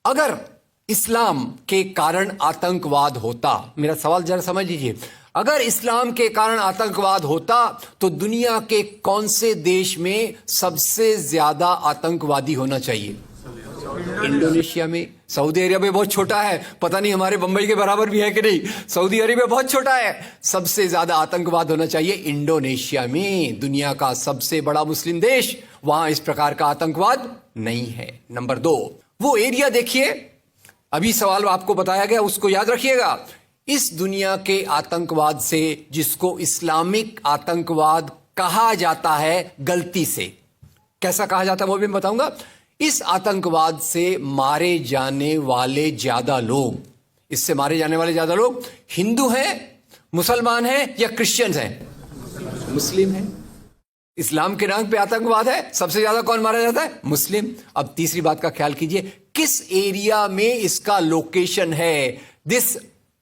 अगर इस्लाम के कारण आतंकवाद होता, मेरा सवाल जरा समझ लीजिए, अगर इस्लाम के कारण आतंकवाद होता तो दुनिया के कौन से देश में सबसे ज्यादा आतंकवादी होना चाहिए? इंडोनेशिया में। सऊदी अरेबिया बहुत छोटा है, पता नहीं हमारे बंबई के बराबर भी है कि नहीं। सऊदी अरेबिया बहुत छोटा है, सबसे ज्यादा आतंकवाद होना चाहिए इंडोनेशिया में, दुनिया का सबसे बड़ा मुस्लिम देश, वहां इस प्रकार का आतंकवाद नहीं है। नंबर 2, वो एरिया देखिए, अभी सवाल आपको बताया गया उसको याद रखिएगा। इस दुनिया के आतंकवाद से, जिसको इस्लामिक आतंकवाद कहा जाता है गलती से, कैसा कहा जाता है वो भी मैं बताऊंगा। इस आतंकवाद से मारे जाने वाले ज्यादा लोग, इससे मारे जाने वाले ज्यादा लोग हिंदू हैं, मुसलमान हैं या क्रिश्चियंस हैं? मुस्लिम हैं। इस्लाम के नाम पे आतंकवाद है, सबसे ज्यादा कौन मारा जाता है? मुस्लिम। अब तीसरी बात का ख्याल कीजिए, किस एरिया में इसका लोकेशन है? This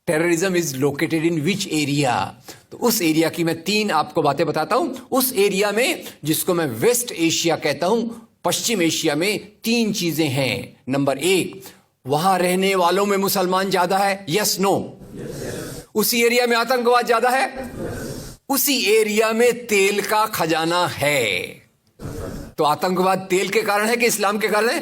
terrorism is located in which area? तो उस एरिया की मैं 3 आपको बातें बताता हूं। उस एरिया में, जिसको मैं वेस्ट एशिया कहता हूं, पश्चिम एशिया में 3 चीजें हैं। नंबर 1, वहां रहने वालों में मुसलमान ज्यादा है, यस नो? उसी एरिया में आतंकवाद ज्यादा है, उसी एरिया में तेल का खजाना है। तो आतंकवाद तेल के कारण है कि इस्लाम के कारण है?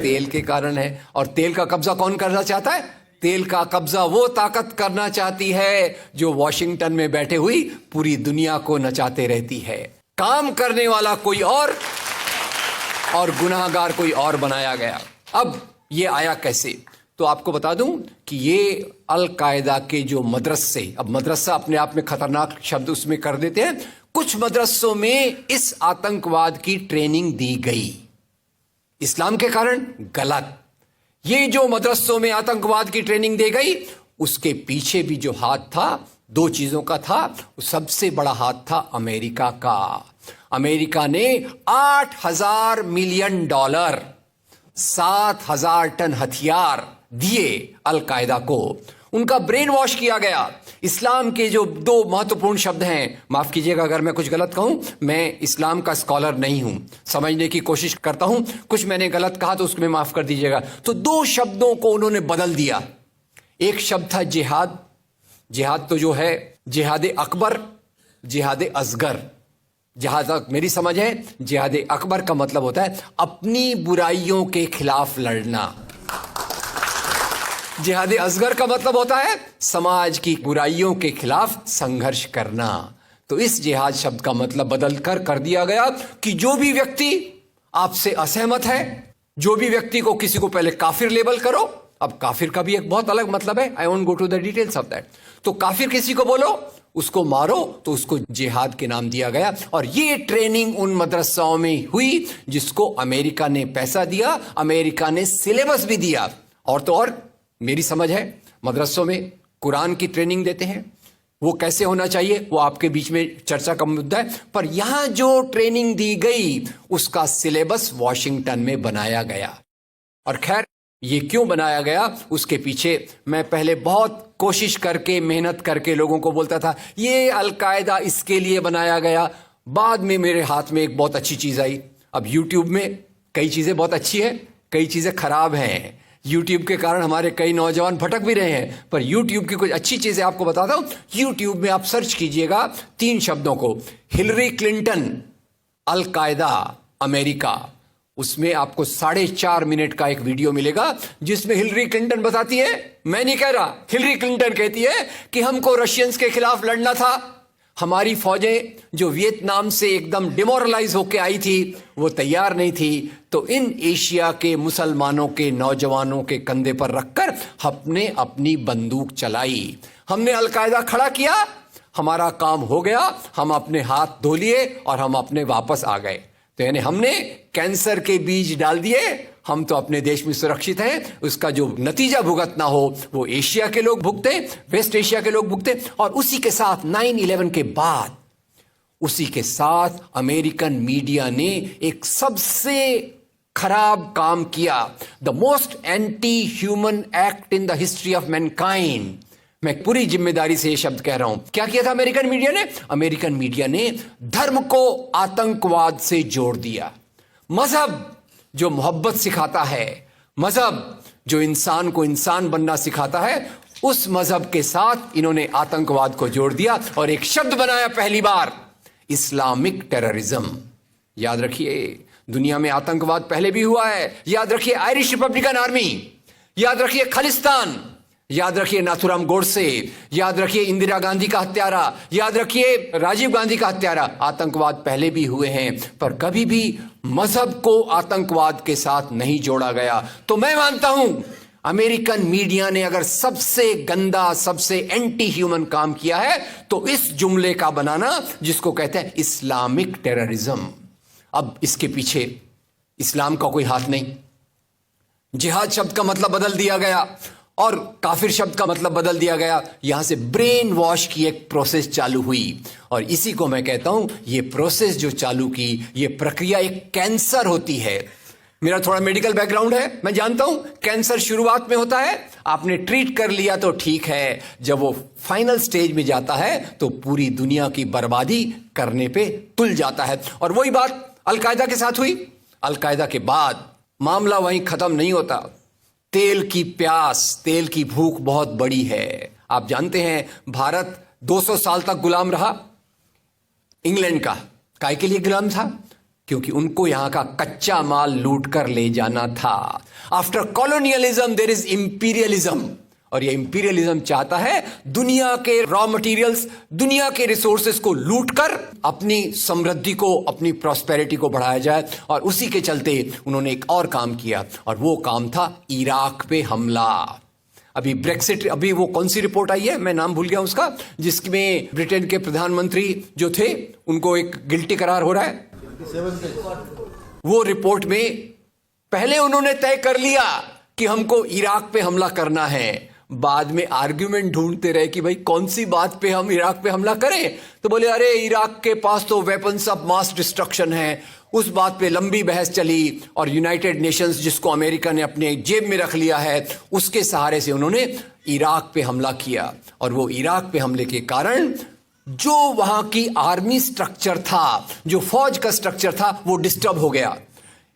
तेल के कारण है। और तेल का कब्जा कौन करना चाहता है? तेल का कब्जा वो ताकत करना चाहती है जो वॉशिंगटन में बैठे हुई पूरी दुनिया को नचाते रहती है। काम करने वाला कोई और गुनाहगार कोई और बनाया गया। अब ये आया कैसे? तो आपको बता दूं कि ये अल कायदा के जो मदरसे, अब मदरसा अपने आप में खतरनाक शब्द उसमें कर देते हैं, कुछ मदरसों में इस आतंकवाद की ट्रेनिंग दी गई। इस्लाम के कारण गलत। ये जो मदरसों में आतंकवाद की ट्रेनिंग दी गई, उसके पीछे भी जो हाथ था, 2 चीजों का था। सबसे बड़ा हाथ था अमेरिका का। अमेरिका ने $8,000 मिलियन, 7,000 टन हथियार दिए अल कायदा को। उनका ब्रेन वॉश किया गया। इस्लाम के जो 2 महत्वपूर्ण शब्द हैं, माफ कीजिएगा अगर मैं कुछ गलत कहूं, मैं इस्लाम का स्कॉलर नहीं हूं, समझने की कोशिश करता हूं, कुछ मैंने गलत कहा तो उसको माफ कर दीजिएगा। तो 2 शब्दों को उन्होंने बदल दिया। एक शब्द था जिहाद। जिहाद तो जो है जिहाद अकबर, जिहाद असगर। जहां तक मेरी समझ है, जिहाद अकबर का मतलब होता है अपनी बुराइयों के खिलाफ लड़ना। जिहाद असगर का मतलब होता है समाज की बुराइयों के खिलाफ संघर्ष करना। तो इस जिहाद शब्द का मतलब बदल कर दिया गया कि जो भी व्यक्ति आपसे असहमत है, जो भी व्यक्ति को किसी को पहले काफिर लेबल करो, अब काफिर का भी एक बहुत अलग मतलब है, I won't go to the details of that. तो काफिर किसी को बोलो, उसको मारो, तो उसको जिहाद के नाम दिया गया। और ये ट्रेनिंग उन मदरसाओं में हुई जिसको अमेरिका ने पैसा दिया, अमेरिका ने सिलेबस भी दिया। और तो और मेरी समझ है, मदरसों में कुरान की ट्रेनिंग देते हैं, वो कैसे होना चाहिए वो आपके बीच में चर्चा का मुद्दा है। पर यहां जो ट्रेनिंग दी गई, उसका सिलेबस वॉशिंगटन में बनाया गया। और खैर, ये क्यों बनाया गया, उसके पीछे मैं पहले बहुत कोशिश करके, मेहनत करके लोगों को बोलता था ये अल कायदा इसके लिए बनाया गया। बाद में मेरे हाथ में एक बहुत अच्छी चीज आई। अब यूट्यूब में कई चीजें बहुत अच्छी हैं, कई चीजें खराब हैं। यूट्यूब के कारण हमारे कई नौजवान भटक भी रहे हैं, पर यूट्यूब की कुछ अच्छी चीजें आपको बताता हूं। यूट्यूब में आप सर्च कीजिएगा 3 शब्दों को, हिलरी क्लिंटन अल कायदा अमेरिका, उसमें आपको 4.5 मिनट का एक वीडियो मिलेगा जिसमें हिलरी क्लिंटन बताती है, मैं नहीं कह रहा, हिलरी क्लिंटन कहती है कि हमको रशियंस के खिलाफ लड़ना था, हमारी फौजें जो वियतनाम से एकदम डिमोरलाइज होकर आई थी वो तैयार नहीं थी, तो इन एशिया के मुसलमानों के नौजवानों के कंधे पर रखकर हमने अपनी बंदूक चलाई, हमने अलकायदा खड़ा किया, हमारा काम हो गया, हम अपने हाथ धो लिए और हम अपने वापस आ गए। तो यानी हमने कैंसर के बीज डाल दिए, हम तो अपने देश में सुरक्षित हैं, उसका जो नतीजा भुगतना हो वो एशिया के लोग भुगते, वेस्ट एशिया के लोग भुगते। और उसी के साथ 9/11 के बाद, उसी के साथ अमेरिकन मीडिया ने एक सबसे खराब काम किया, the most anti human act in the history of Mankind. मैं पूरी जिम्मेदारी से ये शब्द कह रहा हूं। क्या किया था अमेरिकन मीडिया ने? अमेरिकन मीडिया ने धर्म को आतंकवाद से जोड़ दिया। मजहब जो मोहब्बत सिखाता है, मजहब जो इंसान को इंसान बनना सिखाता है, उस मजहब के साथ इन्होंने आतंकवाद को जोड़ दिया और एक शब्द बनाया पहली बार, इस्लामिक टेररिज्म। याद रखिए, दुनिया में आतंकवाद पहले भी हुआ है। याद रखिए आयरिश रिपब्लिकन आर्मी, याद रखिए खालिस्तान, याद रखिए नाथुराम गोडसे, याद रखिए इंदिरा गांधी का हत्यारा, याद रखिए राजीव गांधी का हत्यारा। आतंकवाद पहले भी हुए हैं, पर कभी भी मजहब को आतंकवाद के साथ नहीं जोड़ा गया। तो मैं मानता हूं अमेरिकन मीडिया ने अगर सबसे गंदा, सबसे एंटी ह्यूमन काम किया है तो इस जुमले का बनाना जिसको कहते हैं इस्लामिक टेररिज्म। अब इसके पीछे इस्लाम का कोई हाथ नहीं। जिहाद शब्द का मतलब बदल दिया गया और काफिर शब्द का मतलब बदल दिया गया। यहां से ब्रेन वॉश की एक प्रोसेस चालू हुई और इसी को मैं कहता हूं, ये प्रोसेस जो चालू की, ये प्रक्रिया एक कैंसर होती है। मेरा थोड़ा मेडिकल बैकग्राउंड है, मैं जानता हूं कैंसर शुरुआत में होता है, आपने ट्रीट कर लिया तो ठीक है, जब वो फाइनल स्टेज में जाता है तो पूरी दुनिया की बर्बादी करने पे तुल जाता है। और वही बात अलकायदा के साथ हुई। अलकायदा के बाद मामला वहीं खत्म नहीं होता। तेल की प्यास, तेल की भूख बहुत बड़ी है। आप जानते हैं भारत 200 साल तक गुलाम रहा इंग्लैंड का। काय के लिए गुलाम था? क्योंकि उनको यहां का कच्चा माल लूट कर ले जाना था। After colonialism there is imperialism, और ये इंपीरियलिज्म चाहता है दुनिया के रॉ मटेरियल्स, दुनिया के रिसोर्सेस को लूट कर अपनी समृद्धि को, अपनी प्रॉस्पेरिटी को बढ़ाया जाए। और उसी के चलते उन्होंने एक और काम किया और वो काम था इराक पे हमला। अभी ब्रेक्सिट, अभी वो कौन सी रिपोर्ट आई है, मैं नाम भूल गया उसका, जिसमें ब्रिटेन के प्रधानमंत्री जो थे उनको एक गिल्टी करार हो रहा है। वो रिपोर्ट में पहले उन्होंने तय कर लिया कि हमको इराक पे हमला करना है, बाद में आर्ग्यूमेंट ढूंढते रहे कि भाई कौन सी बात पे हम इराक पे हमला करें। तो बोले अरे इराक के पास तो वेपन्स ऑफ मास डिस्ट्रक्शन है। उस बात पे लंबी बहस चली और यूनाइटेड नेशंस, जिसको अमेरिका ने अपने जेब में रख लिया है, उसके सहारे से उन्होंने इराक पे हमला किया। और वो इराक पे हमले के कारण जो वहां की आर्मी स्ट्रक्चर था, जो फौज का स्ट्रक्चर था, वो डिस्टर्ब हो गया।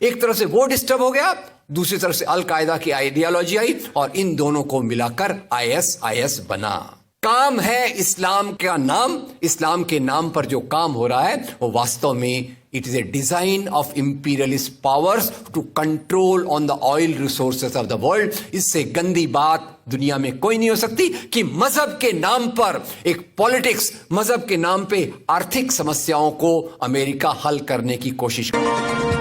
एक तरफ से वो डिस्टर्ब हो गया, दूसरी तरफ से अल कायदा की आइडियोलॉजी आई और इन दोनों को मिलाकर आईएस बना। काम है इस्लाम का नाम, इस्लाम के नाम पर जो काम हो रहा है वो वास्तव में it is a design of imperialist powers to control on the oil resources of the world. इससे गंदी बात दुनिया में कोई नहीं हो सकती कि मजहब के नाम पर एक पॉलिटिक्स, मजहब के नाम पे आर्थिक समस्याओं को अमेरिका हल करने की कोशिश करे।